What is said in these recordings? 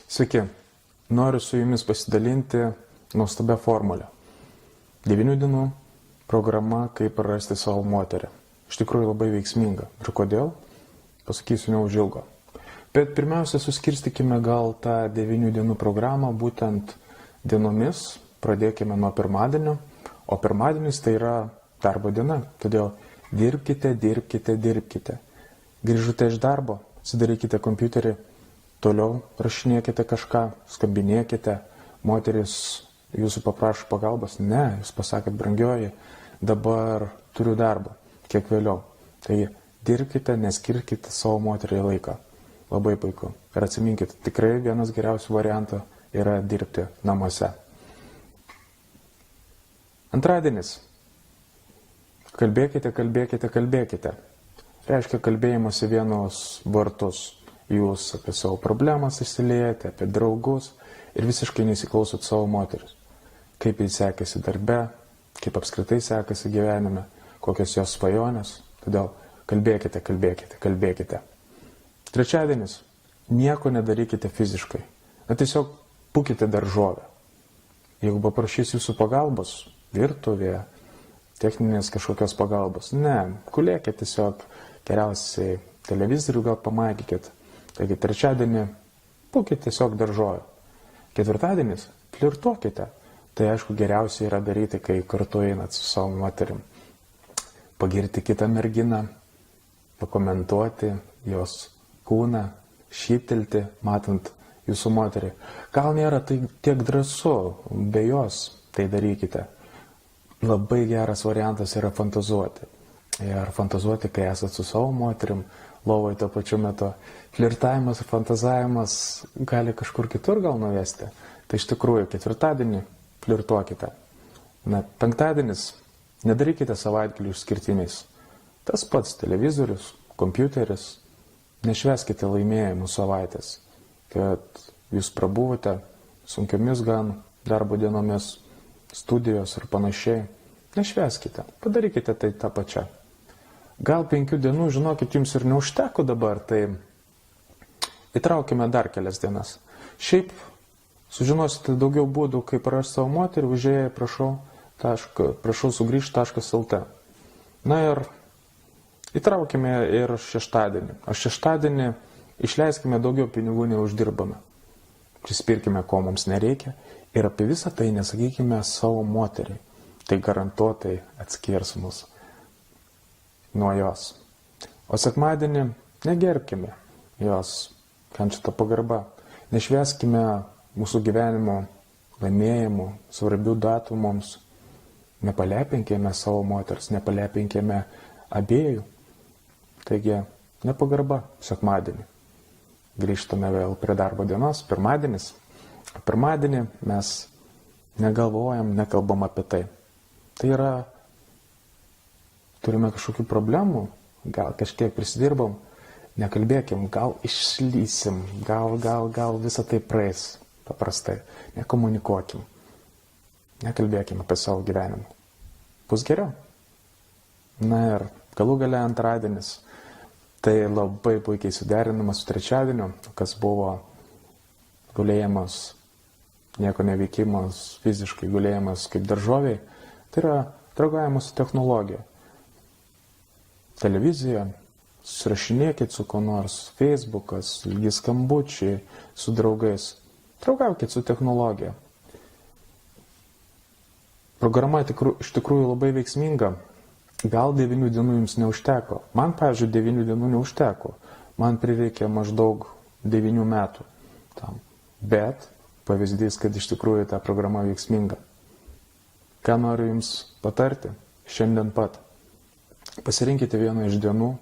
Sveiki, noriu su jumis pasidalinti nuostabia formulė. 9 dienų programa, kaip prarasti savo moterį. Iš tikrųjų labai veiksminga. Ir kodėl? Pasakysiu neužilgo. Bet pirmiausia, suskirstykime gal tą 9 dienų programą būtent dienomis. Pradėkime nuo pirmadienio, o pirmadienis tai yra darbo diena. Todėl dirbkite. Grįžote iš darbo, atsidarykite kompiuterį, toliau rašinėkite kažką, skambinėkite, moteris jūsų paprašo pagalbos. Ne, jūs pasakėt, brangioji, dabar turiu darbą, kiek vėliau. Tai dirbkite, neskirkite savo moteriai laiką. Labai puiku. Ir atsiminkite, tikrai vienas geriausių variantų yra dirbti namuose. Antradienis. Kalbėkite. Reiškia kalbėjimas į vienus vartus. Jūs apie savo problemas įsiliejate, apie draugus ir visiškai nesiklausot savo moteris. Kaip jis sekėsi darbe, kaip apskritai sekėsi gyvenime, kokios jos svajonės. Todėl kalbėkite. Trečiadienis. Nieko nedarykite fiziškai. Tiesiog pūkite daržovę. Jeigu paprašys jūsų pagalbos, virtuvėje, techninės kažkokios pagalbos. Ne, gulėkite tiesiog, geriausiai televizorių gal pamatykit. Taigi trečiadienį pūkite tiesiog daržovę. Ketvirtadienis flirtuokite. Tai aišku geriausia yra daryti, kai kartu einat su savo moterim. Pagirti kitą merginą, pakomentuoti jos kūną, šyptelti, matant jūsų moterį. Gal nėra tai tiek drąsu, be jos tai darykite. Labai geras variantas yra fantazuoti. Ir fantazuoti, kai esat su savo moterim, lovoje tuo pačiu metu. Flirtavimas ir fantazavimas gali kažkur kitur gal nuvesti. Tai iš tikrųjų, ketvirtadienį flirtuokite. Penktadienis nedarykite savaitgalių išskirtiniais. Tas pats televizorius, kompiuteris. Nešveskite laimėjimų savaitės, kad jūs prabuvote sunkiomis gan darbo dienomis, studijos ir panašiai. Nešveskite, padarykite tai tą pačią. Gal 5 dienų, žinokit, jums ir neužteko dabar, tai įtraukime dar kelias dienas. Šiaip sužinosite daugiau būdų, kaip prarasti savo moterį, užėję prašau sugrįžt.lt. Na ir įtraukime ir šeštadienį. O šeštadienį išleiskime daugiau pinigų neuždirbame. Prispirkime, ko mums nereikia ir apie visą tai nesakykime savo moteriai. Tai garantuotai atskirs mus nuo jos. O sekmadienį negerbkime jos, kančia pagarba. Nešveskime mūsų gyvenimo laimėjimų, svarbių datų mums. Nepalepinkime savo moters, nepalepinkime abiejų. Taigi, nepagarba sekmadienį. Grįžtame vėl prie darbo dienos, pirmadienis. Pirmadienį mes negalvojam, nekalbam apie tai. Tai yra, turime kažkokių problemų, gal kažkiek prisidirbam, nekalbėkim, gal išlysim, gal visą tai praeis paprastai. Nekomunikuokim, nekalbėkim apie savo gyvenimą. Bus geriau. Na ir galų gale antradienis. Tai labai puikiai suderinamas su trečiadieniu, kas buvo gulėjimas, nieko neveikimas, fiziškai gulėjimas kaip daržoviai. Tai yra draugavimas su technologija. Televizija, susirašinėkit su kuo nors, Facebookas, ilgi skambučiai su draugais. Draugaukit su technologija. Programa iš tikrųjų labai veiksminga. Gal 9 dienų jums neužteko. Man, pavyzdžiui, 9 dienų neužteko. Man prireikė maždaug 9 metų tam. Bet pavyzdys, kad iš tikrųjų ta programa veiksminga. Ką noriu jums patarti šiandien pat. Pasirinkite vieną iš dienų,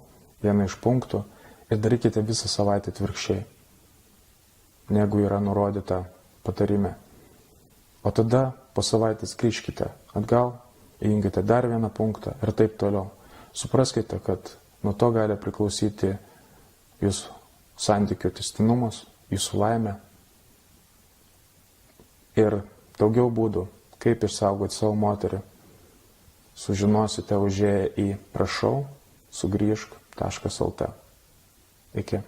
vieną iš punktų ir darykite visą savaitę atvirkščiai, negu yra nurodyta patarime. O tada po savaitės grįžkite atgal, įjungite dar vieną punktą ir taip toliau. Supraskite, kad nuo to gali priklausyti jūsų santykių tęstinumas, jūsų laimė ir daugiau būdų, kaip išsaugoti savo moterį. Sužinosite užėję į prašau sugrįžk.lt. Iki.